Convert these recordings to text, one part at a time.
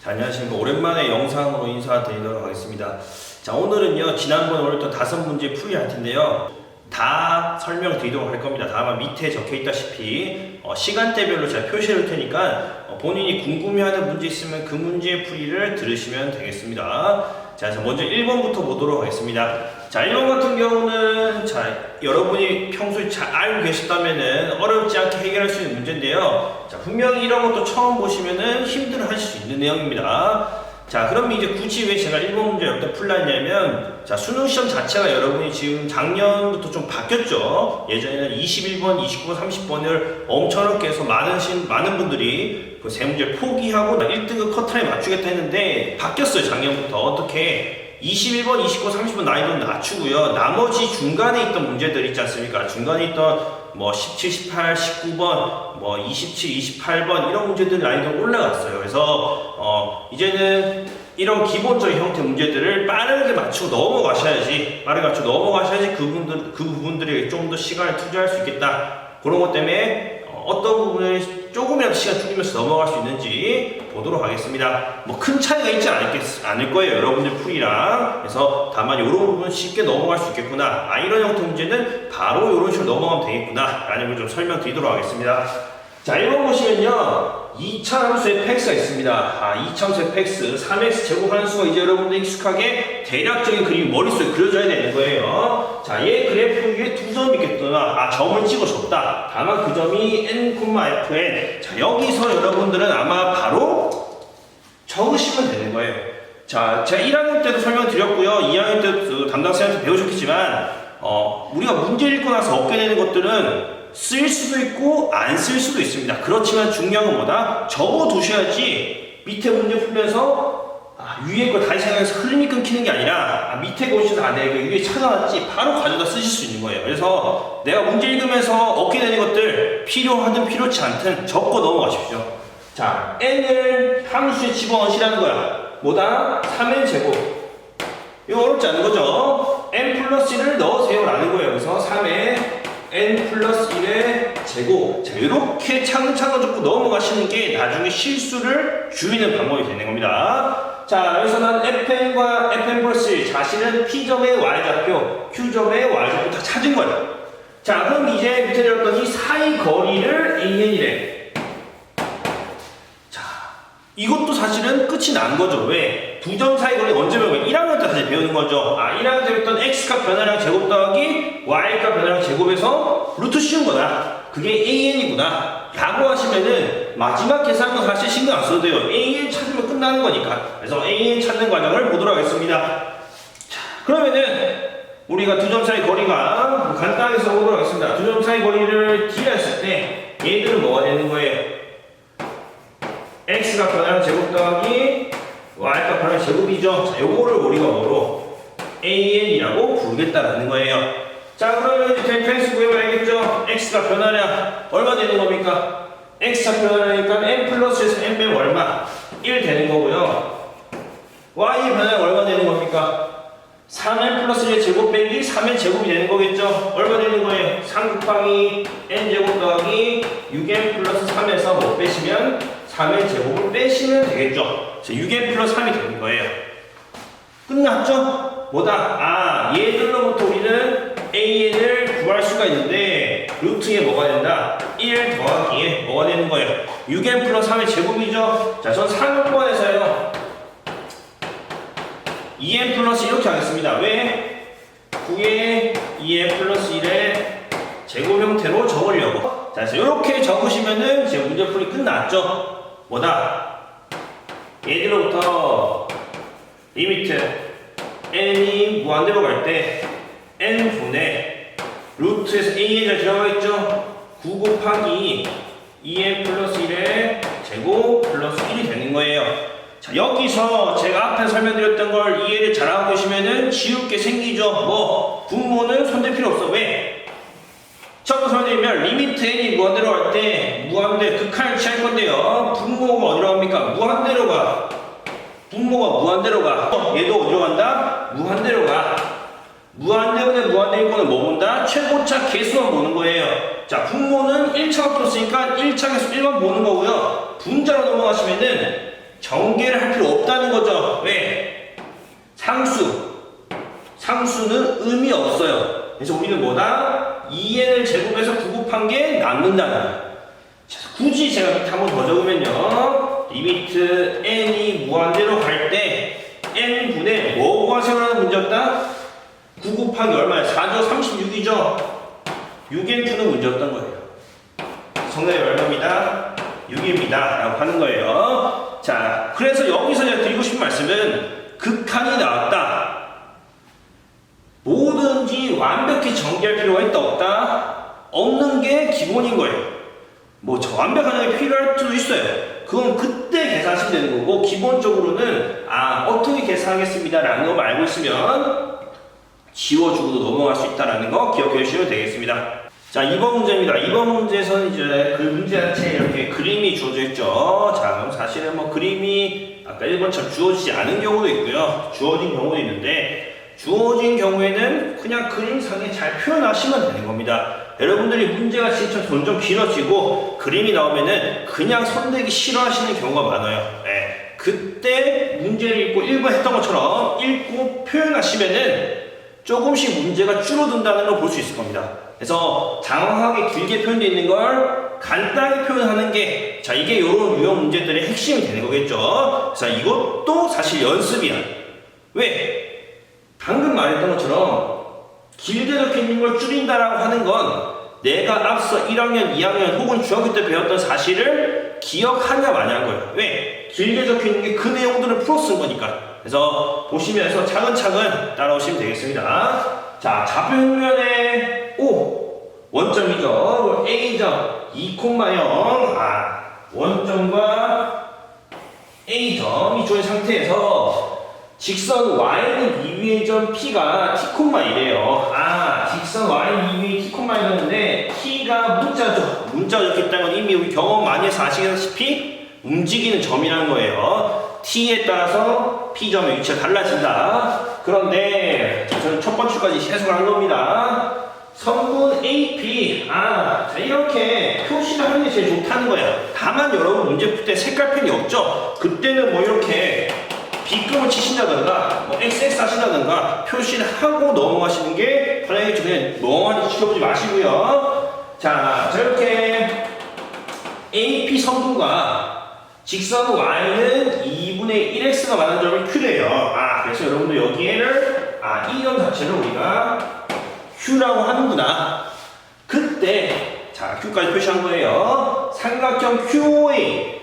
자, 안녕하십니까. 오랜만에 영상으로 인사드리도록 하겠습니다. 자, 오늘은요, 지난번에 올렸던 5문제 풀이할 텐데요. 다 설명드리도록 할 겁니다. 다만 밑에 적혀 있다시피 시간대별로 제가 표시할 테니까 본인이 궁금해하는 문제 있으면 그 문제 풀이를 들으시면 되겠습니다. 자, 먼저 1번부터 보도록 하겠습니다. 자, 1번 같은 경우는 여러분이 평소에 잘 알고 계셨다면은 어렵지 않게 해결할 수 있는 문제인데요. 자, 분명히 이런 것도 처음 보시면은 힘들어 하실 수 있는 내용입니다. 자, 그럼 이제 굳이 왜 제가 1번 문제 여기다 풀라했냐면, 자, 수능 시험 자체가 여러분이 지금 작년부터 좀 바뀌었죠. 예전에는 21번, 29번, 30번을 엄청나게 해서 많은 분들이 그 세 문제를 포기하고 1등급 커트라인 맞추겠다 했는데 바뀌었어요. 작년부터. 어떻게 21번, 29번, 30번 난이도는 낮추고요. 나머지 중간에 있던 문제들 있지 않습니까? 중간에 있던 17, 18, 19번, 27, 28번 이런 문제들 난이도가 올라갔어요. 그래서 이제는 이런 기본적인 형태 문제들을 빠르게 맞추고 넘어가셔야지, 그 부분들이 좀 더 시간을 투자할 수 있겠다. 그런 것 때문에 어떤 부분을 조금이라도 시간 줄이면서 넘어갈 수 있는지 보도록 하겠습니다. 큰 차이가 있지 않을 거예요. 여러분들 풀이랑. 그래서 다만 이런 부분 쉽게 넘어갈 수 있겠구나. 이런 형태 문제는 바로 이런 식으로 넘어가면 되겠구나. 라는 걸 좀 설명드리도록 하겠습니다. 자, 1번 보시면요. 2차 함수의 fx가 있습니다. 2차 함수의 fx, 3x 제곱 함수가 이제 여러분들 익숙하게 대략적인 그림이 머릿속에 그려져야 되는 거예요. 자, 얘 그래프 위에 두 점이 있겠구나. 점을 찍어줬다. 다만 그 점이 n, fn. 자, 여기서 여러분들은 아마 바로 적으시면 되는 거예요. 자, 제가 1학년 때도 설명드렸고요. 2학년 때도 담당 선생님한테 배우셨겠지만, 우리가 문제 읽고 나서 얻게 되는 것들은 쓸 수도 있고 안 쓸 수도 있습니다. 그렇지만 중요한 건 뭐다? 적어두셔야지 밑에 문제 풀면서 위에 거 다시 생각해서 흐름이 끊기는 게 아니라 밑에 거 오셔서 내가 위에 찾아놨지 바로 가져다 쓰실 수 있는 거예요. 그래서 내가 문제 읽으면서 얻게 되는 것들 필요하든 필요치 않든 적고 넘어가십시오. 자, n을 함수에 집어넣으시라는 거야. 뭐다? 3n 제곱. 이거 어렵지 않은 거죠? n 플러스 1을 넣으세요 라는 거예요. 그래서 3에 n 플러스 1의 제곱. 자, 이렇게 차근차근 적고 넘어가시는 게 나중에 실수를 줄이는 방법이 되는 겁니다. 자, 여기서 난 fn과 fn 플러스 1, 자신은 p점의 y좌표, q점의 y좌표 다 찾은 거예요. 자, 그럼 이제 밑에 내렸더니 사이 거리를 an이래. 자, 이것도 사실은 끝이 난 거죠. 왜? 두 점 사이 거리 언제 배우는 거예요? 1학년 때 다시 배우는 거죠. 1학년 때 배웠던 x값 변화량 제곱 더하기 y값 변화량 제곱에서 루트 씌운 거다. 그게 an이구나. 라고 하시면은 마지막 계산은 사실 신경 안 써도 돼요. an 찾으면 끝나는 거니까. 그래서 an 찾는 과정을 보도록 하겠습니다. 자, 그러면은 우리가 두 점 사이 거리가 간단하게 써보도록 하겠습니다. 두 점 사이 거리를 d라 했을 때 얘들은 뭐가 되는 거예요? x값 변화량 제곱 더하기 y값 변화량 제곱이죠. 자, 요거를 우리가 뭐로? an이라고 부르겠다라는 거예요. 자, 그러면 이제 델타 구해봐야겠죠? x가 변화량 얼마 되는 겁니까? x가 변화량이니까 n 플러스에서 n 빼면 얼마? 1 되는 거고요. y의 변화량 얼마 되는 겁니까? 3n 플러스 1의 제곱 빼기 3n 제곱이 되는 거겠죠? 얼마 되는 거예요? 3 곱하기 n 제곱 더하기 6n 플러스 3에서 뭐 빼시면 3n 제곱을 빼시면 되겠죠? 자, 6n 플러스 3이 되는 거예요. 끝났죠? 뭐다? 얘들로부터 우리는 an을 구할 수가 있는데 루트에 뭐가 된다? 1 더하기에 뭐가 되는 거예요? 6n 플러스 3의 제곱이죠? 자, 전 3번에서요 2n 플러스 이렇게 하겠습니다. 왜? 9에 2n 플러스 1의 제곱 형태로 적으려고. 자, 그래서 이렇게 적으시면은 이제 문제풀이 끝났죠? 뭐다? 얘들로부터 리미트 n이 무한대로 갈 때 n분의 루트에서 an이 들어가겠죠? 9 곱하기 2n 플러스 1의 제곱 플러스 1이 되는 거예요. 자, 여기서 제가 앞에 설명드렸던 걸 이해를 잘하고 계시면은 지울 게 생기죠? 분모는 손댈 필요 없어. 왜? 처음 설명드리면 리미트 n이 무한대로 갈 때 무한대 극한을 취할 건데요. 분모가 어디로 갑니까? 무한대로 가. 분모가 무한대로 가. 얘도 어디로 간다? 무한대로 가. 무한대분의 무한대인 거는 뭐 본다? 최고차 개수만 보는 거예요. 자, 분모는 1차가 풀었으니까 1차 개수 1만 보는 거고요. 분자로 넘어가시면은 전개를 할 필요 없다는 거죠. 왜? 상수는 의미 없어요. 그래서 우리는 뭐다? 2n을 제곱해서 9 곱한 게 남는다는 거예요. 자, 굳이 제가 밑에 한번 더 적으면요. 리미트 n이 무한대로 갈 때 n분의 뭐 구하세요라는 문제였다? 9 곱하기 얼마야? 4죠? 36이죠? 6n 푸는 문제였던 거예요. 정답이 얼마입니다? 6입니다. 라고 하는 거예요. 자, 그래서 여기서 제가 드리고 싶은 말씀은 극한이 나왔다. 뭐든지 완벽히 전개할 필요가 있다 없다? 없는 게 기본인 거예요. 뭐 저 완벽한 게 필요할 수도 있어요. 그건 그때 계산하시면 되는 거고 기본적으로는 어떻게 계산하겠습니다 라는 거 알고 있으면 지워주고도 넘어갈 수 있다는 거 기억해 주시면 되겠습니다. 자, 2번 문제입니다. 2번 문제에서는 이제 그 문제 자체에 이렇게 그림이 주어져 있죠. 자, 그럼 사실은 뭐 그림이 아까 1번처럼 주어지지 않은 경우도 있고요. 주어진 경우도 있는데 주어진 경우에는 그냥 그림상에 잘 표현하시면 되는 겁니다. 여러분들이 문제가 진짜 점점 길어지고 그림이 나오면은 그냥 손대기 싫어하시는 경우가 많아요. 네. 그때 문제를 읽고 1번 했던 것처럼 읽고 표현하시면은 조금씩 문제가 줄어든다는 걸 볼 수 있을 겁니다. 그래서 장황하게 길게 표현되어 있는 걸 간단히 표현하는 게 자 이게 이런 유형 문제들의 핵심이 되는 거겠죠. 자 이것도 사실 연습이야. 왜? 방금 말했던 것처럼 길게 적혀 있는 걸 줄인다라고 하는 건 내가 앞서 1학년, 2학년 혹은 중학교 때 배웠던 사실을 기억하냐 마냐인 거예요. 왜? 길게 적혀 있는 게 그 내용들을 풀어 쓴 거니까. 그래서 보시면서 차근차근 따라오시면 되겠습니다. 자, 좌표면에 O 원점이죠. A점 2,0 원점과 A점 이쪽의 상태에서 직선 Y는 2위의 점 P가 T,1이에요. 직선 Y는 2위의 T,1이었는데 T가 문자가 적혀있다는 건 이미 우리 경험 많이 해서 아시다시피 움직이는 점이라는 거예요. T에 따라서 P점의 위치가 달라진다. 그런데 저는 첫 번째까지 해석을 한 겁니다. 성분 AP 자 이렇게 표시를 하는 게 제일 좋다는 거예요. 다만 여러분 문제 풀 때 색깔펜이 없죠? 그때는 뭐 이렇게 B금을 치신다든가 뭐 XX 하신다든가 표시를 하고 넘어가시는 게 편하겠죠. 그냥 멍하니 지켜보지 마시고요. 자 저렇게 AP 성분과 직선 Y는 2분의 1X가 많은 점을 Q래요. 그래서 여러분들 여기에를 이 점 자체를 우리가 Q라고 하는구나. 그때 자 Q까지 표시한 거예요. 삼각형 QOA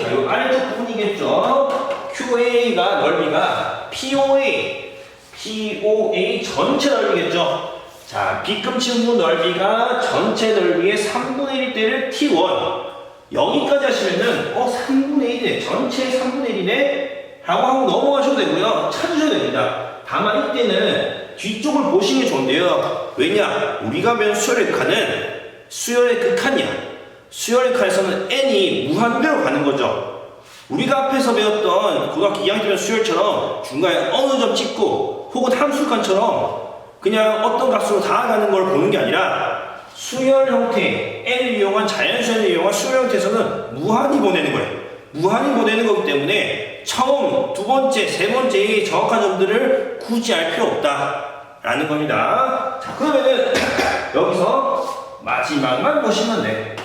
자, 요 아래쪽 부분이겠죠. QA가 넓이가 POA 전체 넓이겠죠. 자, B금 친구 넓이가 전체 넓이의 3분의 1일 때를 T1. 여기까지 하시면은 3분의 1이네. 전체의 3분의 1이네. 라고 하고 넘어가셔도 되고요. 찾으셔도 됩니다. 다만 이때는 뒤쪽을 보시는 게 좋은데요. 왜냐? 우리가 배운 수열의 극한은 수열의 극한이야. 수열의 칸에서는 n이 무한대로 가는 거죠. 우리가 앞에서 배웠던 고등학교 2학년 때 배운 수열처럼 중간에 어느 점 찍고 혹은 함수칸처럼 그냥 어떤 값으로 다 가는 걸 보는 게 아니라 수열 형태, n을 이용한 자연수열을 이용한 수열 형태에서는 무한히 보내는 거예요. 무한히 보내는 거기 때문에 처음, 두 번째, 세 번째의 정확한 점들을 굳이 알 필요 없다라는 겁니다. 자, 그러면은 여기서 마지막만 보시면 돼.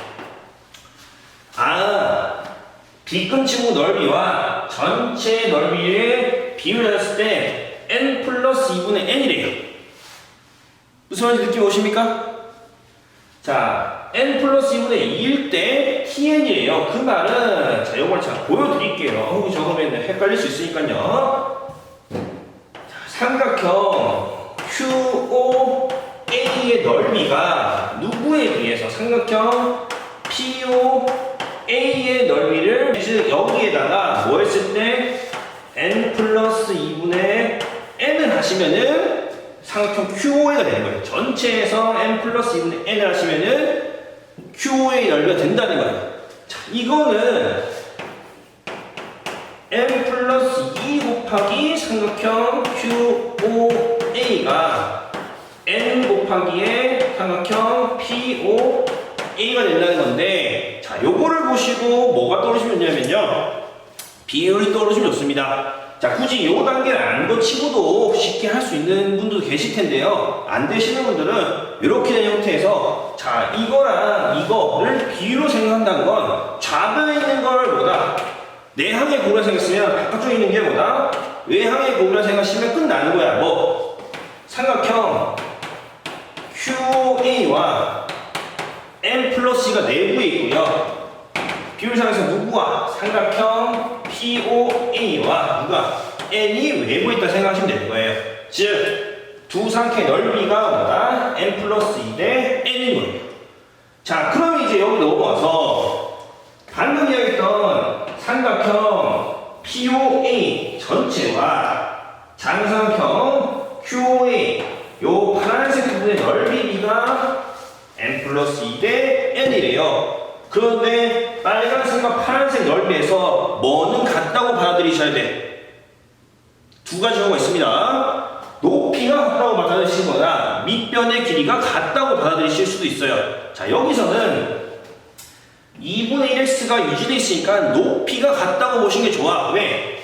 B금 친구 넓이와 전체 넓이의 비율을 했을 때 n 플러스 2분의 n이래요. 무슨 말인지 느낌 오십니까? 자, n 플러스 2분의 2일 때 tn이래요. 그 말은 자, 이걸 제가 보여드릴게요. 혹시 적으면 헷갈릴 수 있으니까요. 삼각형 QOA의 넓이가 누구에 비해서 삼각형 POA의 넓이를 여기에다가 뭐 했을 때 n 플러스 2분의 n을 하시면은 삼각형 QOA가 되는 거예요. 전체에서 n 플러스 2분의 n을 하시면은 QOA 넓이가 된다는 거예요. 자, 이거는 n 플러스 2 곱하기 삼각형 QOA가 n 곱하기의 삼각형 POA가 된다는 건데 자, 요거를 보시고 뭐가 떠오르시면 되냐면요. 비율이 떠오르시면 좋습니다. 자, 굳이 요 단계를 안 거치고도 쉽게 할 수 있는 분들도 계실 텐데요. 안 되시는 분들은 이렇게 된 형태에서 자, 이거랑 이거를 비율로 생각한다는 건 좌변에 있는 걸 뭐다? 내항의 고구라 생각했으면 바깥쪽에 있는 게 뭐다? 외항의 고구라 생각하시면 끝나는 거야. 뭐 삼각형 QA와 M 플러스가 내부에 있고요. 비율상에서 누구와 삼각형 POA와 누가 N이 외부에 있다 생각하시면 되는 거예요. 즉, 두 삼각형의 넓이가 뭐다? M 플러스 2대 N인 거예요. 자, 그럼 이제 여기 넘어와서 방금 이야기했던 삼각형 POA 전체와 장삼각형 QOA 요 파란색 부분의 넓이가 M 플러스 2대 N이래요. 그런데 빨간색과 파란색 넓이에서 뭐는 같다고 받아들이셔야 돼? 두 가지 경우가 있습니다. 높이가 같다고 받아들이시거나 밑변의 길이가 같다고 받아들이실 수도 있어요. 자, 여기서는 2분의 1x가 유지되어 있으니까 높이가 같다고 보시는 게 좋아. 왜?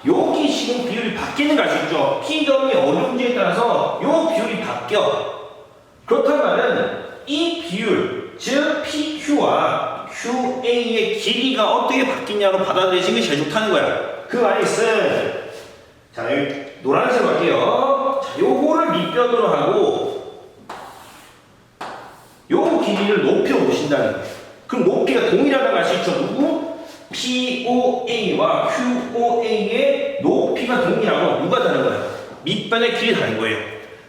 여기 지금 비율이 바뀌는 거 알 수 있죠? P점이 어느 문제에 따라서 요 비율이 바뀌어. 그렇다면 이 비율, 즉 PQ와 QA의 길이가 어떻게 바뀌냐로 받아들이시는 게 제일 좋다는 거야. 그 안에 있은 자, 여기 노란색으로 할게요. 자, 요거를 밑변으로 하고 요 길이를 높여 보신다는 거예요. 그럼 높이가 동일하다고 할 수 있죠. 누구? POA와 QOA의 높이가 동일하고 누가 다른 거야? 밑변의 길이 다른 거예요.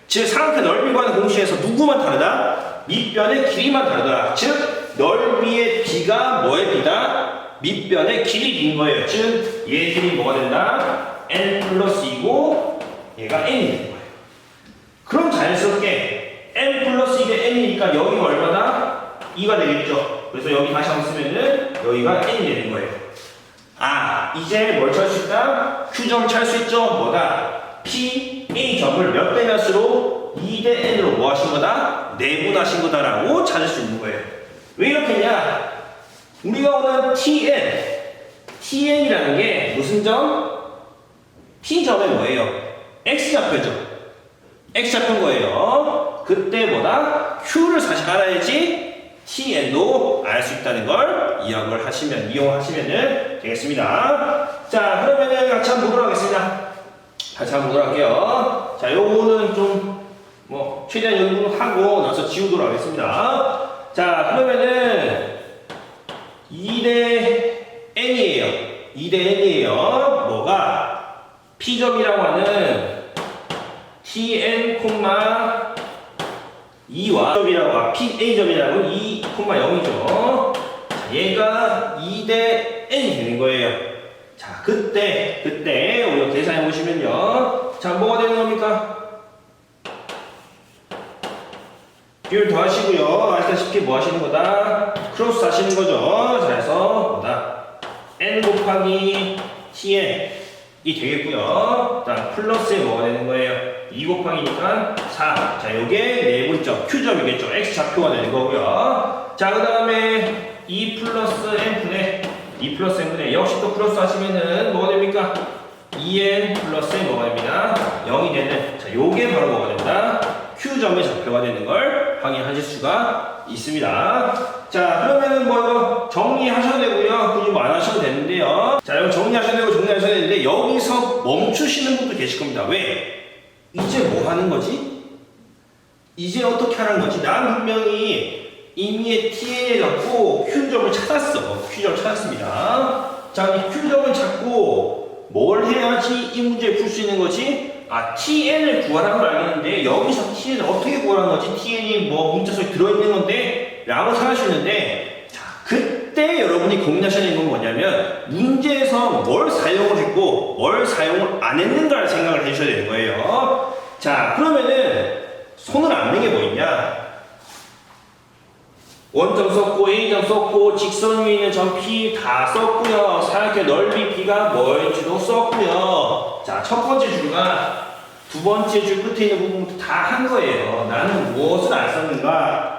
즉, 삼각형 넓이와는 동시에서 누구만 다르다? 밑변의 길이만 다르다. 즉, 넓이의 비가 뭐의 비다? 밑변의 길이 빈 거예요. 즉, 얘 길이 뭐가 된다? N 플러스 2고 얘가 N이 되는 거예요. 그럼 자연스럽게 N 플러스 2대 N이니까 여기가 얼마다? 2가 되겠죠. 그래서 여기 다시 한번 쓰면은 여기가 N이 되는 거예요. 아, 이제 뭘 찾을 수 있다? Q점을 찾을 수 있죠. 뭐다? P, A점을 몇 대 몇으로? 2대 N으로 뭐 하신 거다? 내분하신 거다라고 찾을 수 있는 거예요. 왜 이렇게 했냐? 우리가 오늘 TN이라는 게 무슨 점? T점에 뭐예요? X좌표죠. X좌표인 거예요. 그때 뭐다? Q를 사실 알아야지 TN도 알 수 있다는 걸 이용하시면 되겠습니다. 자, 그러면은 같이 한번 보도록 하겠습니다. 같이 한번 보도록 할게요. 자, 요거는 좀 최대한 연구를 하고 나서 지우도록 하겠습니다. 자, 그러면은 2대 N이에요. 2대 N이에요. 뭐가? P점이라고 하는 TN, 2와 점이라고 PA점이라고 2, 0이죠. 자, 얘가 2대 N이 되는 거예요. 자, 그때 우리가 계산해 보시면요. 자, 뭐가 되는 겁니까? 비율 더하시고요. 아시다시피 뭐 하시는 거다? 크로스 하시는 거죠. 자, 그래서 뭐다? N 곱하기 TN 이 되겠고요. 자, 플러스에 뭐가 되는 거예요? 2 곱하기니까 4. 자, 요게 내분점 Q점이겠죠. X좌표가 되는 거고요. 자, 그 다음에 2 플러스 N분의 2 플러스 N분의 역시 또 플러스 하시면은 뭐가 됩니까? 2N 플러스에 뭐가 됩니다? 0이 되는. 자, 요게 바로 뭐가 된다? Q점의 좌표가 되는 걸 확인하실 수가 있습니다. 자, 그러면은 이거 정리하셔도 되고요. 굳이 안 하셔도 되는데요. 자, 여러분 정리하셔도 되고 정리하셔도 되는데 여기서 멈추시는 분도 계실 겁니다. 왜? 이제 뭐 하는 거지? 이제 어떻게 하는 거지? 난 분명히 이미 TN에 갖고 Q점을 찾았어. Q점 찾았습니다. 자, 이 Q점을 찾고 뭘 해야지 이 문제를 풀 수 있는 거지? 아, TN을 구하라는 걸 알겠는데 여기서 TN을 어떻게 구하라는 거지? TN이 문자 속에 들어있는 건데 라고 생각하시는데 자, 그때 여러분이 고민하셔야 되는 건 뭐냐면 문제에서 뭘 사용을 했고 뭘 사용을 안 했는가를 생각을 해주셔야 되는 거예요. 자, 그러면은 손을 안 댄 게 뭐 있냐? 원점 썼고 A점 썼고 직선 위에 있는 점 P 다 썼고요. 사각형 넓이 P가 뭐일지도 썼고요. 자, 첫 번째 줄과 두 번째 줄 끝에 있는 부분부터 다 한 거예요. 나는 무엇을 안 썼는가?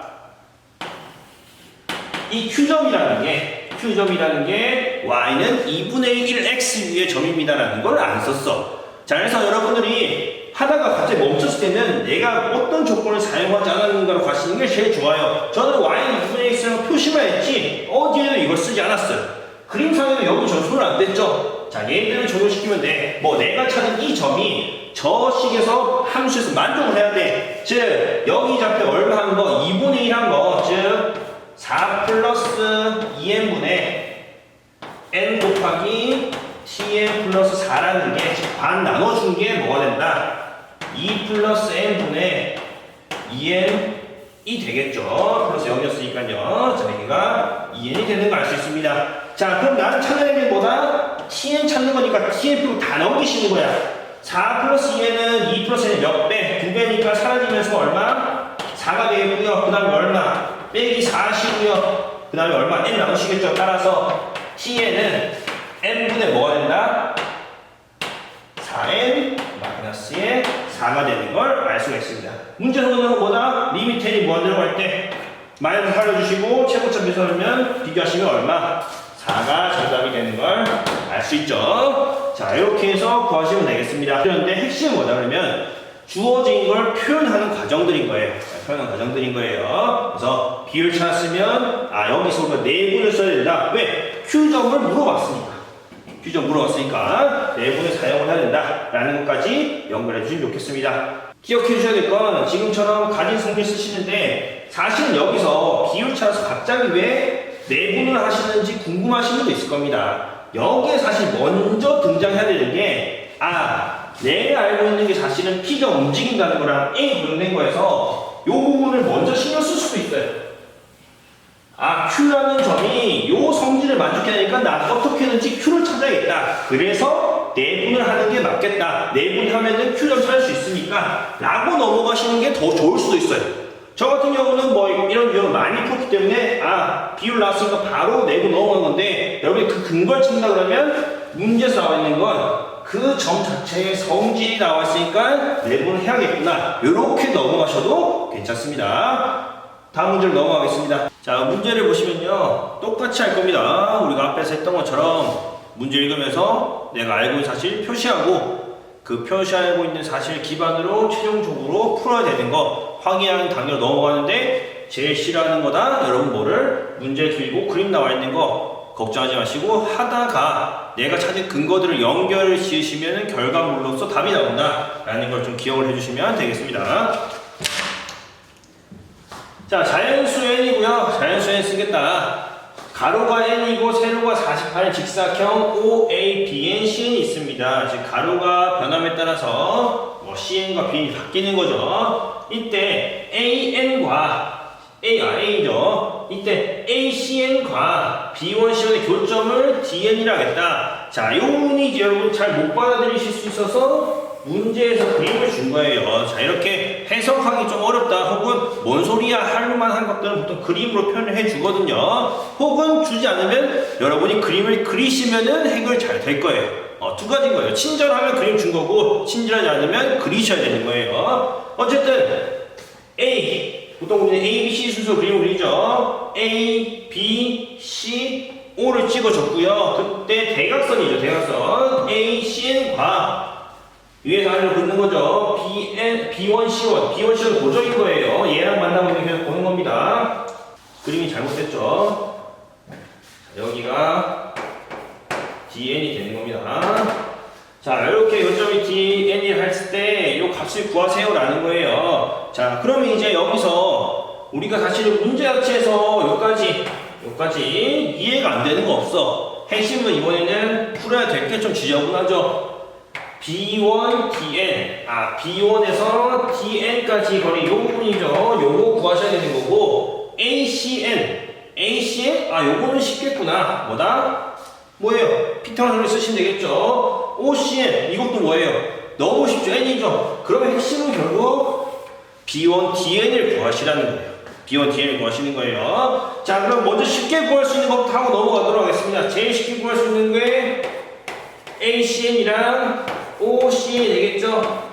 이 Q점이라는 게 Y는 2분의 1X 위의 점입니다라는 걸 안 썼어. 자, 그래서 여러분들이 하다가 갑자기 멈췄을 때는 내가 어떤 조건을 사용하지 않았는가로 가시는 게 제일 좋아요. 저는 Y는 2분의 X라고 표시만 했지 어디에도 이걸 쓰지 않았어요. 그림상에도 여기 전송을 안 됐죠. 자, 얘들을 적용시키면 돼. 뭐 내가 찾은 이 점이 저 식에서 함수에서 만족을 해야 돼. 즉 여기 좌표 얼마 한 거? 2분의 1 한 거. 즉 4 플러스 2n분의 n 곱하기 tn 플러스 4라는 게 반 나눠준 게 뭐가 된다? 2 플러스 n분의 2n이 되겠죠. 플러스 0이었으니까요. 자, 여기가 2n이 되는 거 알 수 있습니다. 자, 그럼 나는 찾아야 될 게 뭐다? tn 찾는 거니까 tn 빼고 다 넘기시는 거야. 4 플러스 2n은 2 플러스 n의 몇 배? 2배니까 사라지면서 얼마? 4가 되겠고요. 그 다음에 얼마? 빼기 4시고요. 그 다음에 얼마? n 나누시겠죠. 따라서 tn은 n분의 뭐가 된다? 4n 마이너스의 4가 되는 걸 알 수가 있습니다. 문제 소개는 뭐다? 리미트 n이 무한대로 갈 때 마이너스 살려주시고 최고점 비교하면 비교하시면 얼마? 4가 정답이 되는 걸 알 수 있죠. 자, 이렇게 해서 구하시면 되겠습니다. 그런데 핵심은 뭐다 그러면 주어진 걸 표현하는 과정들인 거예요. 그래서 비율 찾았으면 여기서 우리가 내분을 써야 된다. 왜? Q점을 물어봤으니까 내분을 사용을 해야 된다라는 것까지 연결해 주시면 좋겠습니다. 기억해 주셔야 될 건 지금처럼 가진 성질 쓰시는데 사실은 여기서 비율 찾아서 갑자기 왜 내분을 하시는지 궁금하신 분도 있을 겁니다. 여기에 사실 먼저 등장해야 되는 게 내가 알고 있는 게 사실은 P가 움직인다는 거랑 A 관련된 거에서 이 부분을 먼저 신경 쓸 수도 있어요. Q라는 점이 이 성질을 만족해야 되니까 나 어떻게든지 Q를 찾아야겠다. 그래서 내분을 하는 게 맞겠다. 내분하면은 Q점 찾을 수 있으니까 라고 넘어가시는 게 더 좋을 수도 있어요. 저 같은 경우는 뭐 이런 유형을 많이 풀었기 때문에 비율 나왔으니까 바로 내분 넘어간 건데 여러분이 그 근거를 찾는다 그러면 문제에서 나와 있는 건 그 점 자체의 성질이 나와 있으니까 내분을 해야겠구나. 이렇게 넘어가셔도 괜찮습니다. 다음 문제로 넘어가겠습니다. 자, 문제를 보시면요 똑같이 할 겁니다. 우리가 앞에서 했던 것처럼 문제 읽으면서 내가 알고 있는 사실 표시하고 그 표시하고 있는 사실 기반으로 최종적으로 풀어야 되는 거 확인하는 단계로 넘어가는데 제일 싫어하는 거다. 여러분 뭐를 문제 들고 그림 나와 있는 거 걱정하지 마시고 하다가 내가 찾은 근거들을 연결을 지으시면 결과물로서 답이 나온다 라는 걸 좀 기억을 해주시면 되겠습니다. 자, 자연수 n이고요. 자연수 n 쓰겠다. 가로가 n이고 세로가 48의 직사형 OABN CN이 있습니다. 즉 가로가 변함에 따라서 CN과 BN이 바뀌는 거죠. 이때 AN과 A죠. 이때 ACN과 B1CN의 교점을 DN이라 하겠다. 자, 이 부분이 여러분 잘 못 받아들이실 수 있어서 문제에서 그림을 준 거예요. 자, 이렇게 해석하기 좀 어렵다 혹은 뭔 소리야 할만 한 것들은 보통 그림으로 표현을 해 주거든요. 혹은 주지 않으면 여러분이 그림을 그리시면은 해결 잘 될 거예요. 두 가지인 거예요. 친절하면 그림 준 거고 친절하지 않으면 그리셔야 되는 거예요. 어쨌든 보통 우리는 A, B, C 순서 그림을 그리죠. A, B, C, O를 찍어줬고요. 그때 대각선이죠. 대각선 A, CN과 위에서 아래로 긋는 거죠. B1, C1은 고정인 거예요. 얘랑 만나고 있는 계속 보는 겁니다. 그림이 잘못됐죠. 여기가 DN이 되는 겁니다. 자, 이렇게 요점이 DN이 했을 때 이 값을 구하세요라는 거예요. 자, 그러면 이제 여기서 우리가 사실은 문제 자체에서 여기까지 이해가 안 되는 거 없어. 핵심은 이번에는 풀어야 될 게 좀 지저분하죠. B1, DN. B1에서 DN까지 거리 요 부분이죠. 요거 구하셔야 되는 거고, ACN. 요거는 쉽겠구나. 뭐예요? 피터나 소리 쓰시면 되겠죠. OCN. 이것도 뭐예요? 너무 쉽죠? N이죠. 그러면 핵심은 결국 B1, DN을 구하시라는 거예요. B1, DN을 구하시는 거예요. 자, 그럼 먼저 쉽게 구할 수 있는 것부터 하고 넘어가도록 하겠습니다. 제일 쉽게 구할 수 있는 게 ACN이랑 OCN이 되겠죠.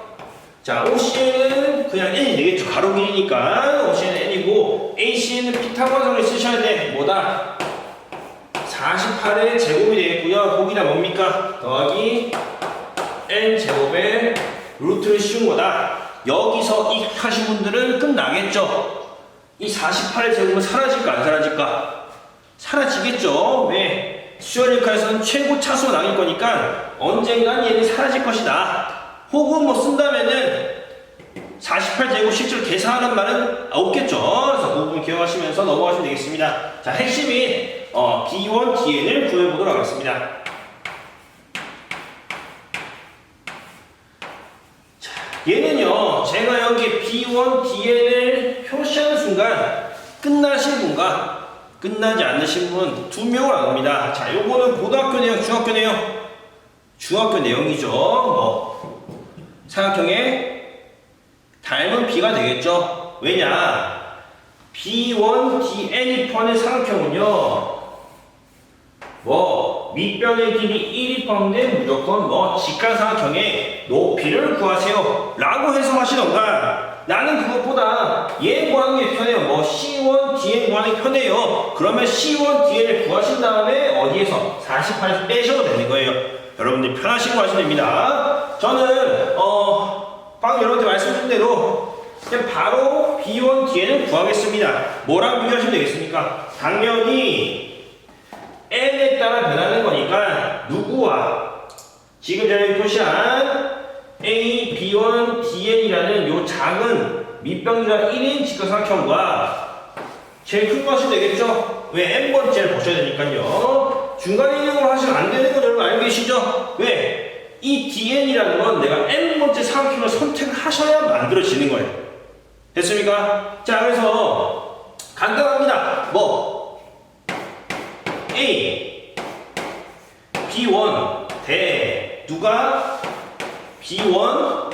자, OCN은 그냥 N이 되겠죠. 가로 길이니까 OCN은 N이고 AC는 피타고라성을 쓰셔야 돼. 뭐다? 48의 제곱이 되겠고요. 거기다 뭡니까? 더하기 n제곱의 루트를 씌운 거다. 여기서 이 하신 분들은 끝나겠죠. 이 48의 제곱은 사라질까 안 사라질까? 사라지겠죠. 왜? 수열일카에서는 최고 차수가 나길 거니까 언젠간 얘는 사라질 것이다. 혹은 뭐 쓴다면은 48제곱 실제로 계산하는 말은 없겠죠. 그래서 그 부분 기억하시면서 넘어가시면 되겠습니다. 자, 핵심인 B1 DN을 구해보도록 하겠습니다. 자, 얘는요, 제가 여기 B1 DN을 표시하는 순간 끝나신 분과 끝나지 않으신 분 두 명을 나눕니다. 자, 요거는 고등학교 내용, 중학교 내용, 중학교 내용이죠. 뭐 삼각형의 닮은 B가 되겠죠. 왜냐? B1, DN이 포함된 삼각형은요, 뭐 밑변의 길이 1이 포함된 무조건 뭐 직간삼각형의 높이를 구하세요 라고 해석하시던가, 나는 그것보다 얘 구하는 게 편해요. 뭐 C1, DN 구하는 게 편해요. 그러면 C1, DN을 구하신 다음에 어디에서? 48에서 빼셔도 되는 거예요. 여러분들 편하신 거 하시면 됩니다. 저는 방금 여러분들 말씀드린 대로 그냥 바로 B1, DN을 구하겠습니다. 뭐랑 비교하시면 되겠습니까? 당연히 n에 따라 변하는 거니까 누구와 지금 제가 표시한 A, B1, DN이라는 요 작은 밑변기가 1인 직각삼각형과 제일 큰 거 하시면 되겠죠? 왜? n번째를 보셔야 되니까요. 중간에 있는 걸 하시면 안 되는 거 여러분 알고 계시죠? 왜? 이 DN이라는 건 내가 n번째 삼각형을 선택을 하셔야 만들어지는 거예요. 됐습니까? 자, 그래서 간단합니다. 뭐 A, B1 대 누가? B1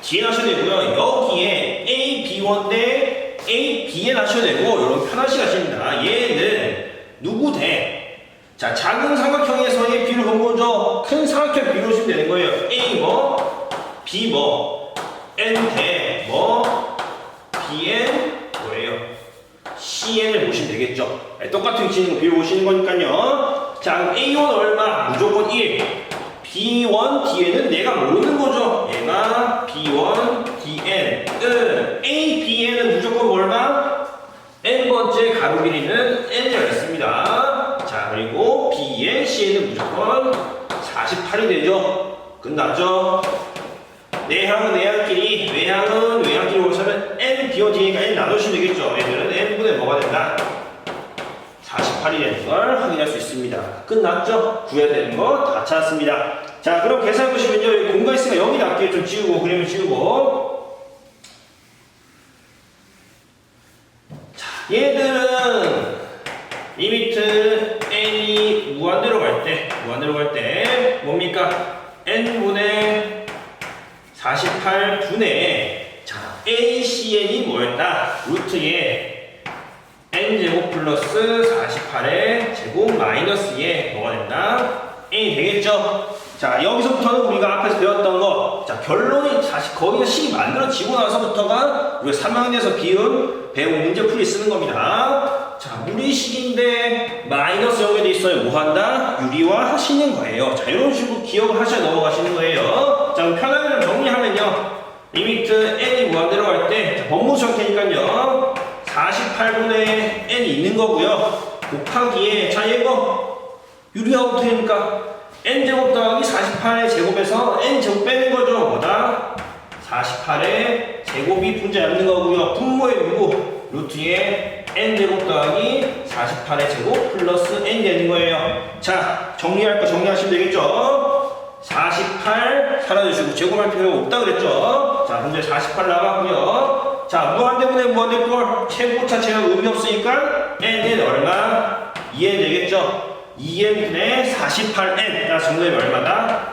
DN 하셔야 되고요. 여기에 A, B1 대 A, BN 하셔야 되고, 여러분 편하시게 하십니다. 얘는 누구 대? 자, 작은 삼각형에서의 B를 본 거죠. 큰 삼각형 B로 보시면 되는 거예요. A 뭐, B 뭐, N 대 뭐, BN 뭐예요? CN을 보시면 되겠죠. 네, 똑같은 위치는 B를 보시는 거니까요. 자, A1 얼마? 무조건 1. B1, DN은 내가 모르는 거죠. 얘가 B1, DN은 A, BN은 무조건 얼마? n번째 가로 길이는 n이라고 했습니다. 자, 그리고 B의 C는 무조건 48이 되죠. 끝났죠? 내향은 내향끼리, 외향은 외향끼리 보시면 n, B1, D니까 n 나누시면 되겠죠. 얘들은 n분의 뭐가 된다? 48이 되는 걸 확인할 수 있습니다. 끝났죠? 구해야 되는 거 다 찾았습니다. 자, 그럼 계산해 보시면요. 여기 공간 있으니까 여기 낱개 좀 지우고, 그림을 지우고. 자, 얘들은 리미트 n이 무한대로 갈 때, 뭡니까? n분의 48분의, 자, ACN이 뭐였다? 루트에 n제곱 플러스 48의 제곱 마이너스 에 뭐가 된다? n이 되겠죠? 자, 여기서부터는 우리가 앞에서 배웠던 거, 자, 결론이 다시 거기서 식이 만들어지고 나서부터가 우리가 3학년에서 배운 문제풀이 쓰는 겁니다. 자, 무리식인데 마이너스 연결돼 있어요. 뭐 한다? 유리화 하시는 거예요. 자, 이런 식으로 기억을 하셔야 넘어가시는 거예요. 자, 그럼 편하게 좀 정리하면요. 리미트 n이 무한대로 갈 때, 법무수 형태니까요. 48분의 n이 있는 거고요. 곱하기에, 자, 얘거 유리화부터 되니까 n제곱 더하기 48의 제곱에서 n제곱 빼는 거죠. 뭐다? 48의 제곱이 분자 잡는 거고요. 분모의 유고 루트에 n제곱 더하기 48의 제곱 플러스 n 되는 거예요. 자, 정리할 거 정리하시면 되겠죠. 48 사라져주시고 제곱할 필요가 없다 그랬죠. 자, 문제 48 나갔고요. 자, 무한대분의 무한대꼴 최고차 제가 의미 없으니까 n은 얼마? 2n 되겠죠. 2n분의 48n 따라 정답이 얼마다?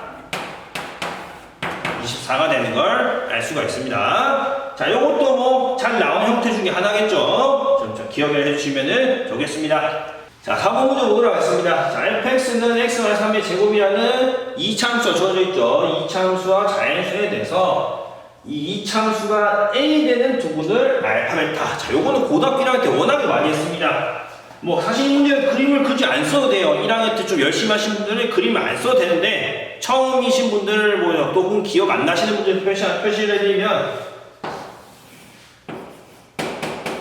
24가 되는 걸 알 수가 있습니다. 자, 요것도 뭐 잘 나온 형태 중에 하나겠죠. 좀 기억을 해주시면은 좋겠습니다. 자, 4번 문제 보도록 하겠습니다. 자, fx는 x-3의 제곱이라는 이차함수가 주어져 있죠. 이차함수와 자연수에 대해서 이 이차함수가 n이 되는 두분을 알파 베타. 자, 요거는 고등학교 1학년 때 워낙에 많이 했습니다. 뭐 사실 문제는 그림을 굳이 안 써도 돼요. 1학년 때 좀 열심히 하신 분들은 그림을 안 써도 되는데 처음이신 분들 뭐 또 혹은 기억 안 나시는 분들 표시를 해드리면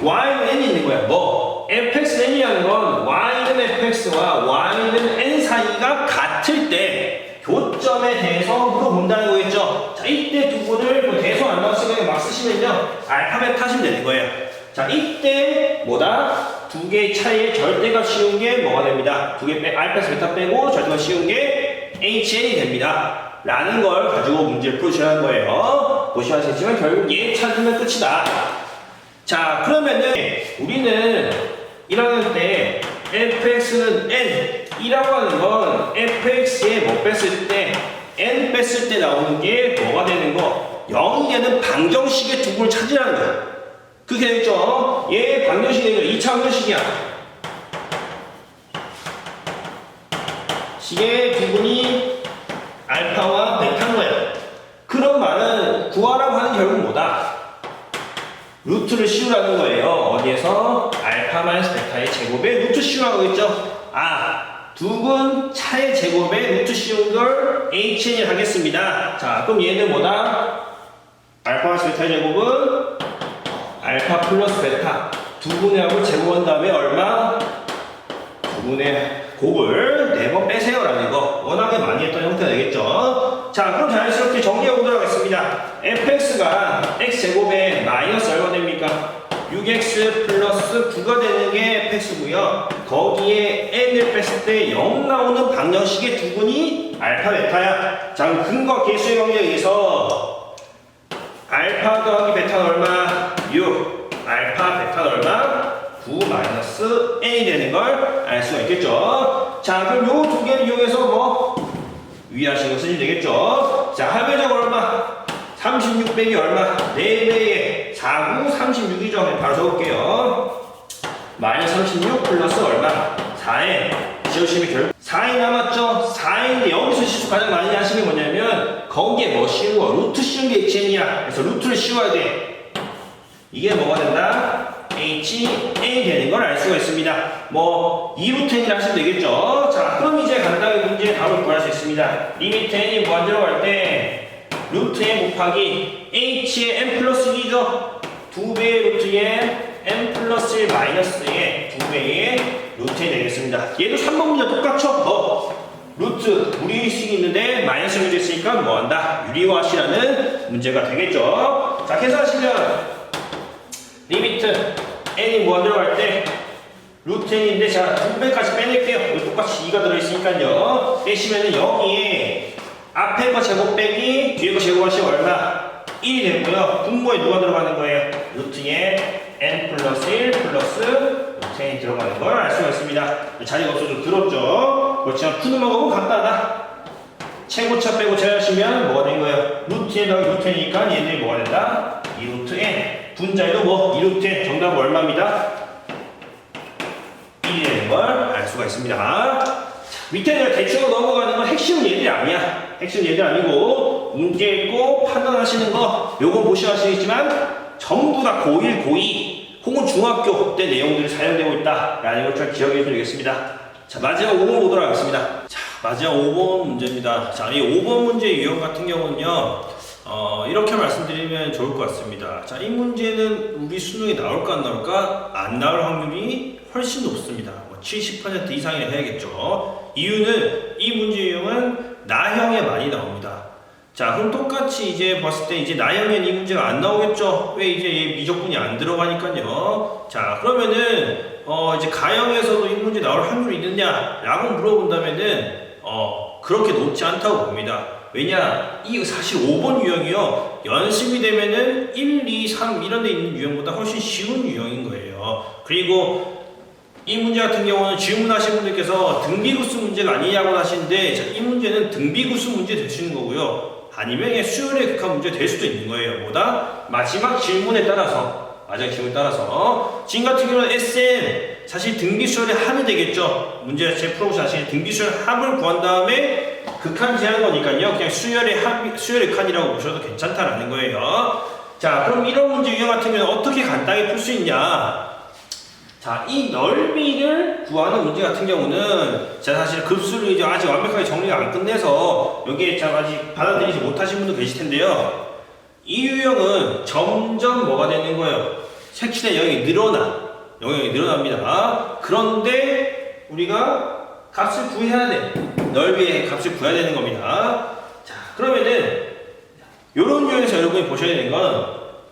y는 n이 있는 거야. 뭐 fx n이라는 건 y는 fx와 y는 n 사이가 같을 때 교점에 대해서 물어본다는 거겠죠. 자, 이때 두 분을 뭐 대소 안 나왔으면 막 쓰시면요 알파벳 하시면 되는 거예요. 자, 이때 뭐다? 두 개의 차이의 절대가 쉬운 게 뭐가 됩니다. 두 개 알파에서 베타 빼고 절대가 쉬운 게 HN이 됩니다. 라는 걸 가지고 문제를 풀으시라는 거예요. 보시면 결국 얘 찾으면 끝이다. 자, 그러면은 우리는 1학년 때 fx는 n이라고 하는 건 fx에 뭐 뺐을 때 n 뺐을 때 나오는 게 뭐가 되는 거? 0이 되는 방정식의 두 분을 찾으라는 거예요. 그렇게 되겠죠? 얘 방정식이 2차 방정식이야. 식의 두 분이 알파와 베타인 거예요. 그런 말은 구하라고 하는 결국은 뭐다? 루트를 씌우라는 거예요. 어디에서? 알파 마이너스 베타의 제곱에 루트 씌우라고 했죠? 아, 두근 차의 제곱에 루트 씌운 걸 HN을 하겠습니다. 자, 그럼 얘는 뭐다? 알파 마이너스 베타의 제곱은 알파 플러스 베타 두 분의 합을 제곱한 다음에 얼마? 두 분의 곱을 4번 빼세요라는 거 워낙에 많이 했던 형태가 되겠죠. 자, 그럼 자연스럽게 정리해 보도록 하겠습니다. fx가 x제곱에 마이너스 얼마 됩니까? 6x 플러스 9가 되는 게 fx고요. 거기에 n을 뺐을 때 0 나오는 방정식의 두 분이 알파 베타야. 자, 그럼 근과 계수의 관계에 의해서 알파 더하기 베타는 얼마? 6. 알파 베타는 얼마? 9 마이너스 n이 되는 걸 알 수가 있겠죠. 자, 그럼 요 두 개를 이용해서 뭐 위하신 거 쓰시면 되겠죠. 자, 합의적 얼마? 36 빼기 얼마? 4배에 4, 9, 36이죠. 바로 적을게요. 마이너스 36 플러스 얼마? 4에 지우시면 결국 4이 남았죠. 4인데 여기서 실수 가장 많이 하시는 게 뭐냐면 거기에 뭐 씌운 거? 루트 씌운 게 HN이야. 그래서 루트를 씌워야 돼. 이게 뭐가 된다? HN이 되는 걸 알 수가 있습니다. 뭐 2루트 n이라 하시면 되겠죠. 자, 그럼 이제 간단하게 문제의 답을 구할 수 있습니다. 리미트 n이 무한대로 갈 때 루트 n 곱하기 h의 n 플러스 1이죠. 2배의 루트에 n 플러스 1 마이너스의 2배의 루트 n 되겠습니다. 얘도 3번 문제 똑같죠? 루트 무리수가 있는데 마이너스 문제 있으니까 뭐한다? 유리화시라는 문제가 되겠죠. 자, 계산하시면 리미트 n이 무한대로 갈 때 루트 n인데 자 2배까지 빼낼게요. 여기 똑같이 2가 들어있으니까요. 빼시면은 여기에 앞에 거 제곱 빼기 뒤에 거 제곱하시면 얼마? 1이 되고요. 분모에 누가 들어가는 거예요? 루트에 n 플러스 1 플러스 루트 n이 들어가는 걸 알 수가 있습니다. 자리가 없어서 좀 들었죠? 그렇지만 푸는 방법은 간단하다. 최고차 빼고 제하시면 뭐가 된 거예요? 루트 n 더하기 루트 n이니까 얘들이 뭐가 된다? 2루트 n. 분자에도 뭐 2루트 n. 정답은 얼마입니다? 1이 되는 걸 알 수가 있습니다. 자, 밑에 내가 대충 넘어가는 건 핵심은 얘들이 아니야. 핵심은 얘들 아니고 문제 읽고 판단하시는 거 요거 보시면 아시겠지만 전부 다 고1, 고2 혹은 중학교 때 내용들이 사용되고 있다라는 걸 잘 기억해 주시겠습니다. 자, 마지막 5번 보도록 하겠습니다. 자, 마지막 5번 문제입니다. 자, 이 5번 문제 유형 같은 경우는요 이렇게 말씀드리면 좋을 것 같습니다. 자, 이 문제는 우리 수능에 나올까 안 나올까? 안 나올 확률이 훨씬 높습니다. 70% 이상이라 해야겠죠. 이유는 이 문제 유형은 나형에 많이 나옵니다. 자, 그럼 똑같이 이제 봤을 때 이제 나형엔 이 문제가 안 나오겠죠. 왜 이제 얘 미적분이 안 들어가니까요. 자, 그러면은 이제 가형에서도 이 문제 나올 확률이 있느냐라고 물어본다면은 그렇게 높지 않다고 봅니다. 왜냐? 이 사실 5번 유형이요. 연습이 되면은 1, 2, 3 이런 데 있는 유형보다 훨씬 쉬운 유형인 거예요. 그리고 이 문제 같은 경우는 질문하신 분들께서 등비구수 문제가 아니냐고 하시는데 자, 이 문제는 등비구수 문제 될 수 있는 거고요. 아니면 그냥 수열에 극한 문제 될 수도 있는 거예요. 뭐다? 마지막 질문에 따라서 지금 같은 경우는 SM 사실 등비수열의 합이 되겠죠. 문제 자체 풀어보시 아시는 등비수열 합을 구한 다음에 그 극한 제한 거니까요. 그냥 수열의 칸이라고 보셔도 괜찮다라는 거예요. 자, 그럼 이런 문제 유형 같은 경우는 어떻게 간단히 풀 수 있냐? 자, 이 넓이를 구하는 문제 같은 경우는 제가 사실 급수를 이제 아직 완벽하게 정리가 안 끝내서 여기에 제가 아직 받아들이지 못하신 분도 계실 텐데요. 이 유형은 점점 뭐가 되는 거예요? 색칠의 영역이 영역이 늘어납니다. 그런데 우리가 값을 구해야 돼. 넓이의 값을 구해야 되는 겁니다. 자, 그러면은 이런 유형에서 여러분이 보셔야 되는 건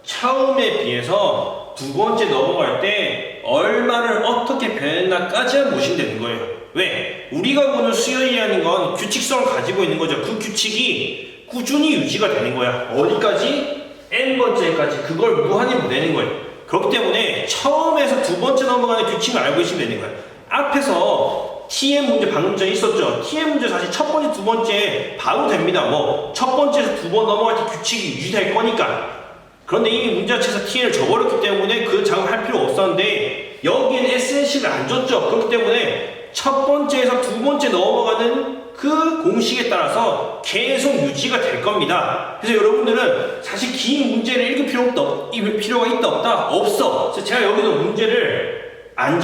처음에 비해서 두 번째 넘어갈 때 얼마를 어떻게 변했나까지만 보시면 되는 거예요. 왜? 우리가 보는 수열이라는 건 규칙성을 가지고 있는 거죠. 그 규칙이 꾸준히 유지가 되는 거야. 어디까지? n번째까지 그걸 무한히 보내는 거예요. 그렇기 때문에 처음에서 두 번째 넘어가는 규칙을 알고 계시면 되는 거예요. 앞에서 TM 문제 방금 전에 있었죠. TM 문제 사실 첫 번째, 두 번째 봐도 됩니다. 뭐 첫 번째에서 두 번 넘어갈 때 규칙이 유지될 거니까. 그런데 이미 문제 자체에서 TN을 줘버렸기 때문에 그 작업할 필요 없었는데 여기엔 SNC를 안 줬죠. 그렇기 때문에 첫 번째에서 두 번째 넘어가는 그 공식에 따라서 계속 유지가 될 겁니다. 그래서 여러분들은 사실 긴 문제를 읽을 필요가 있다 없다? 없어. 그래서 제가 여기도 문제를 안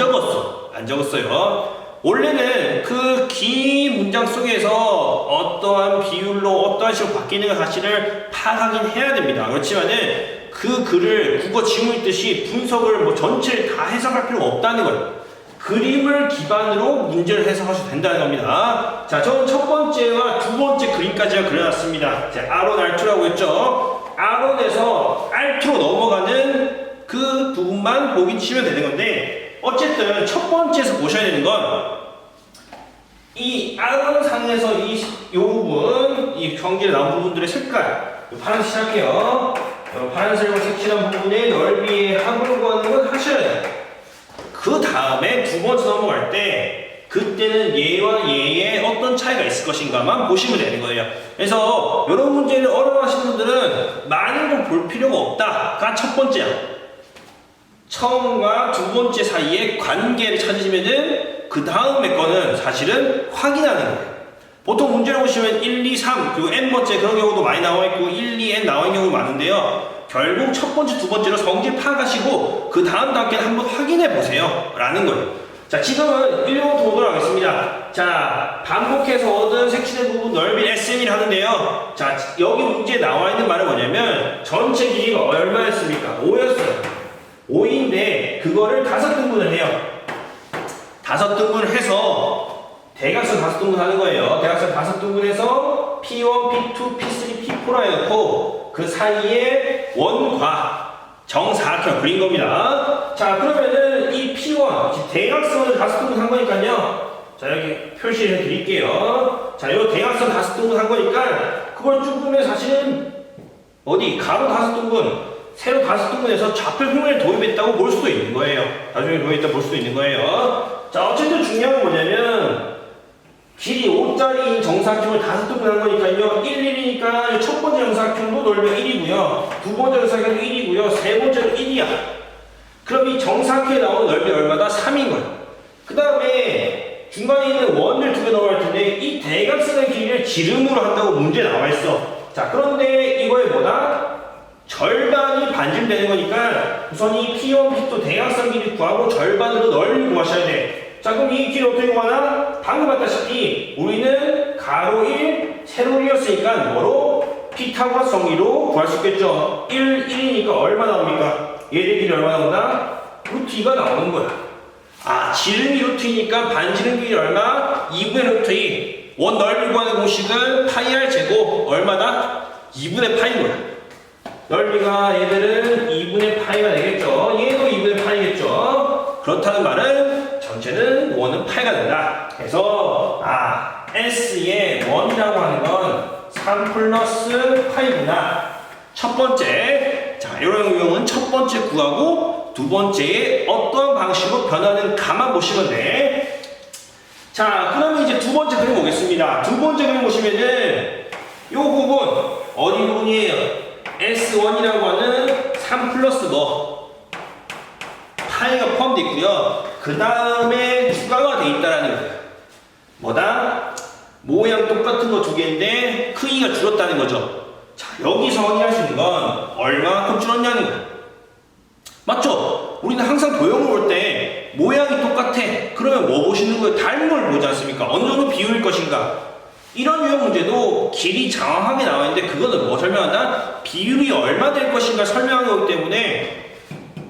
적었어요. 원래는 그 긴 문장 속에서 어떠한 비율로 어떠한 식으로 바뀌는 것 사실을 파악하긴 해야 됩니다. 그렇지만은 그 글을 국어 지문 있듯이 분석을 뭐 전체를 다 해석할 필요가 없다는 거예요. 그림을 기반으로 문제를 해석하셔도 된다는 겁니다. 자, 저는 첫 번째와 두 번째 그림까지가 그려놨습니다. 자, R1, R2라고 했죠. R1에서 R2로 넘어가는 그 부분만 보기 치면 되는 건데, 어쨌든 첫 번째에서 보셔야 되는 건 이 R1 상에서 이 부분, 이 경기에 나온 부분들의 색깔, 파란색 시작해요. 파란색으로 색칠한 부분의 넓이의 합을 구하는 건 하셔야 돼요. 그 다음에 두 번째 넘어갈 때 그때는 얘와 얘의 어떤 차이가 있을 것인가만 보시면 되는 거예요. 그래서 이런 문제를 어려워하시는 분들은 많은 걸 볼 필요가 없다가 첫 번째야. 처음과 두 번째 사이의 관계를 찾으시면은 그 다음에 거는 사실은 확인하는 거예요. 보통 문제를 보시면 1, 2, 3 그리고 n번째 그런 경우도 많이 나와 있고 1, 2n 나와 있는 경우도 많은데요. 결국 첫 번째, 두 번째로 성질 파악하시고 그 다음 단계는 한번 확인해 보세요 라는 거예요. 자, 지금은 1번부터 보도록 하겠습니다. 자, 반복해서 얻은 색칠의 부분 넓이 SN이라 하는데요. 자, 여기 문제에 나와 있는 말은 뭐냐면 전체 길이가 얼마였습니까? 5였어요. 5인데 그거를 5등분을 해요. 5등분을 해서 대각선 5등분 하는 거예요. 대각선 5등분해서 P1, P2, P3, P4라 해놓고 그 사이에 원과 정사각형을 그린 겁니다. 자, 그러면은 이 P1, 지금 대각선을 5등분 한 거니까요. 자, 여기 표시해 드릴게요. 자, 이 대각선 5등분 한 거니까 그걸 쭉 보면 사실은 어디 가로 5등분 세로 5등분해서 좌표평면을 도입했다고 볼 수도 있는 거예요. 나중에 도입했다고 볼 수도 있는 거예요. 자, 어쨌든 중요한 건 뭐냐면 길이 5짜리 정사각형을 5등분 한 거니까요. 1, 1이니까 첫 번째 정사각형도 넓이가 1이고요. 두 번째 정사각형도 1이고요. 세 번째도 1이야. 그럼 이 정사각형에 나오는 넓이 얼마다? 3인 거예요. 그 다음에 중간에 있는 원을 두 개 넣어야 할 텐데 이 대각선의 길이를 지름으로 한다고 문제에 나와 있어. 자, 그런데 이거에 뭐다? 절반이 반질되는 거니까 우선 이 P1, P2 대각선 길이 구하고 절반으로 넓이 구하셔야 돼. 자, 그럼 이 길이 어떻게 구하나? 방금 봤다시피 우리는 가로 1, 세로 1이었으니까 뭐로? 피타고라스 정리로 구할 수 있겠죠. 1이니까 얼마 나옵니까? 얘들 길이 얼마 나온다? 루트 2가 나오는 거야. 아, 지름이 루트 2니까 반지름 길이 얼마? 2분의 루트 2. 원 넓이 구하는 공식은 파이 r 제곱 얼마다? 2분의 파인 거야. 넓이가 얘들은 2분의 파이가 되겠죠. 얘도 2분의 파이겠죠. 그렇다는 말은 전체는 1은 파이가 된다. 그래서 S의 1이라고 하는 건 3 플러스 파이구나. 첫 번째, 자, 이런 유형은 첫 번째 구하고 두 번째에 어떤 방식으로 변하는 가만 보시면 돼. 자, 그러면 이제 두 번째 그림 보겠습니다. 두 번째 그림 보시면은 이 부분 어디 부분이에요? S1이라고 하는 3 플러스 파이가 포함되어 있고요. 그 다음에 추가가 되어 있다라는 거예요. 뭐다? 모양 똑같은 거 두 개인데 크기가 줄었다는 거죠. 자, 여기서 확인할 수 있는 건 얼마만큼 줄었냐는 거예요. 맞죠? 우리는 항상 도형을 볼 때 모양이 똑같아. 그러면 뭐 보시는 거예요? 닮은 걸 보지 않습니까? 어느 정도 비율일 것인가? 이런 유형 문제도 길이 장황하게 나와 있는데 그거는 뭐 설명한다? 비율이 얼마 될 것인가 설명한 거기 때문에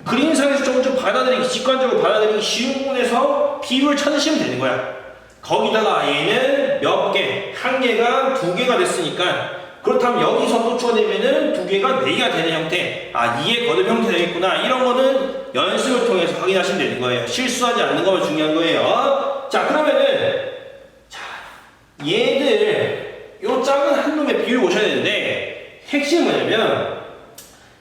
그림상에서 조금 좀 받아들이기, 직관적으로 받아들이기 쉬운 부분에서 비율을 찾으시면 되는 거야. 거기다가 얘는 몇 개, 한 개가 두 개가 됐으니까 그렇다면 여기서 또 추가되면은 두 개가 네 개가 되는 형태. 아, 2의 거듭 형태 되겠구나. 이런 거는 연습을 통해서 확인하시면 되는 거예요. 실수하지 않는 것만 중요한 거예요. 자, 그러면은 얘들 요 작은 한 놈의 비율을 보셔야 되는데 핵심은 뭐냐면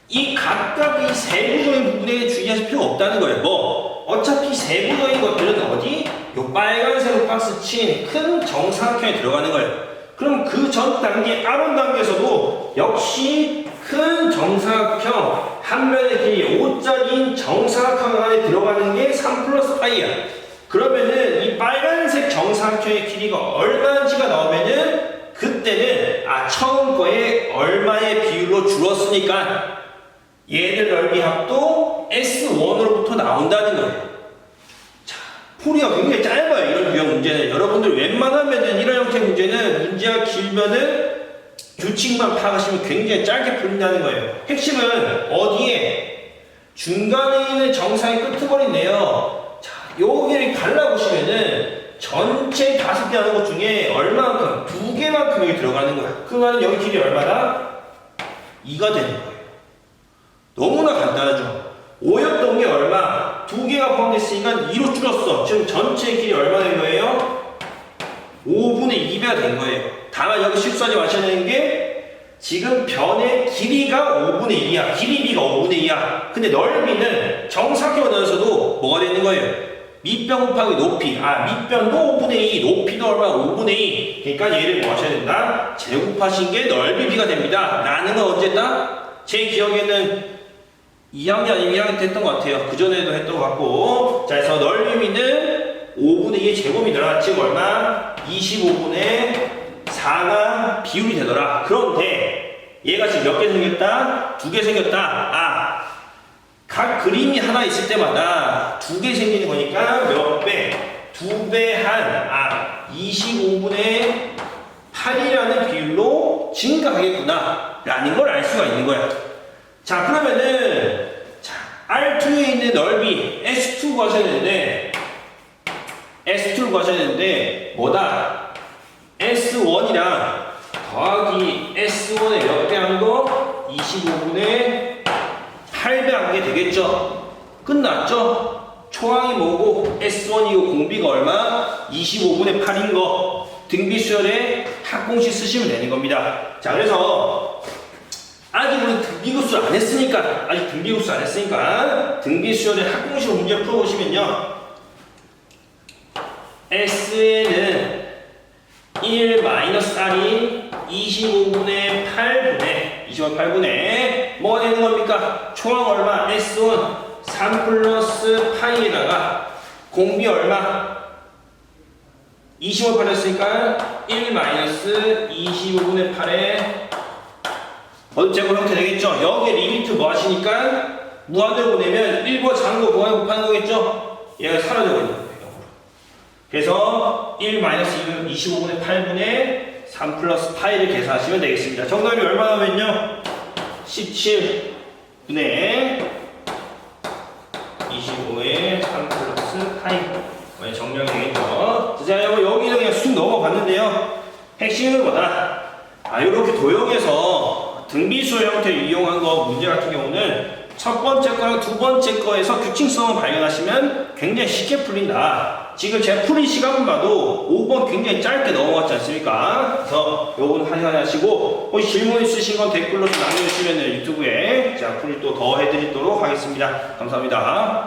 이 각각 이 세부적인 부분에 주의하실 필요가 없다는 거예요. 뭐 어차피 세부적인 것들은 어디? 요 빨간색 박스 친 큰 정사각형에 들어가는 거예요. 그럼 그 전 단계 아론 단계에서도 역시 큰 정사각형 한 면의 길이 5짜리인 정사각형 안에 들어가는 게 3 플러스 파이야. 그러면은 이 빨간색 정사각형의 길이가 얼마인지가 나오면은 그때는 처음 거에 얼마의 비율로 줄었으니까 얘들 넓이 합도 S1으로부터 나온다는 거예요. 자, 풀이가 굉장히 짧아요. 이런 유형 문제는. 여러분들 웬만하면은 이런 형태의 문제는 문제가 길면은 규칙만 파악하시면 굉장히 짧게 풀린다는 거예요. 핵심은 어디에? 중간에 있는 정사의 끄트머리인데요. 자, 여기를 갈라보시면은 전체 5개 하는 것 중에 얼마만큼? 2개만큼 여기 들어가는 거야. 그 말은 여기 길이 얼마나? 2가 되는 거예요. 너무나 간단하죠. 5였던 게 얼마? 2개가 포함됐으니까 2로 줄었어. 지금 전체 길이 얼마 된 거예요? 5분의 2배가 된 거예요. 다만 여기 실수하지 마셔야 되는 게 지금 변의 길이가 5분의 2야. 길이비가 5분의 2야. 근데 넓이는 정사각형을 넣어서도 뭐가 되는 거예요? 밑변 곱하기 높이. 밑변도 5분의 2, 높이도 얼마? 5분의 2. 그러니까 얘를 뭐 하셔야 된다? 제곱하신 게 넓이비가 됩니다. 라는 건 언제 했다? 제 기억에는 2학년 아니면 2학년 때 했던 것 같아요. 그전에도 했던 것 같고. 자, 그래서 넓이비는 5분의 2의 제곱이더라. 즉 얼마? 25분의 4가 비율이 되더라. 그런데 얘가 지금 몇 개 생겼다? 2개 생겼다. 각 그림이 하나 있을 때마다 2개 생기는 거니까 몇 배? 2배 한 25분의 8이라는 비율로 증가하겠구나 라는 걸 알 수가 있는 거야. 자, 그러면은 R2에 있는 넓이 S2 구하셔야 되는데 S2를 구하셔야 되는데 뭐다? S1이랑 더하기 S1의 몇 배 한 거? 25분의 8배 한 게 되겠죠? 끝났죠? 초항이 뭐고 S1이고 공비가 얼마? 25분의 8인 거. 등비수열에 합공식 쓰시면 되는 겁니다. 자, 그래서 아직 우리 등비급수를 안 했으니까 등비수열의 합공식으로 문제를 풀어보시면요. S에는 1-R이 25분의 8분의 뭐가 되는 겁니까? 초항 얼마? S1 3 플러스 파이에다가 공비 얼마? 25를 받았으니까 1-25분의 8에 제곱 형태 되겠죠? 여기에 리미트 뭐 하시니까 무한대로 보내면 1번 작은 거 무한대 곱하는 거겠죠? 얘가 사라져 버리는 거예요. 그래서 1-25분의 8분의 3 플러스 파이를 계산하시면 되겠습니다. 정답이 얼마 나오면요? 17분의 25의 3 플러스 파이. 정리하면 되겠죠? 자, 여기는 그냥 쑥 넘어갔는데요. 핵심은 뭐다? 이렇게 도형에서 등비수열 형태를 이용한 거 문제 같은 경우는 첫 번째 거랑 두 번째 거에서 규칙성을 발견하시면 굉장히 쉽게 풀린다. 지금 제 풀이 시간만 봐도 5번 굉장히 짧게 넘어갔지 않습니까? 그래서 요건 확인하시고 혹시 질문 있으신 건 댓글로 좀 남겨주시면 유튜브에 제가 풀이 또 더 해드리도록 하겠습니다. 감사합니다.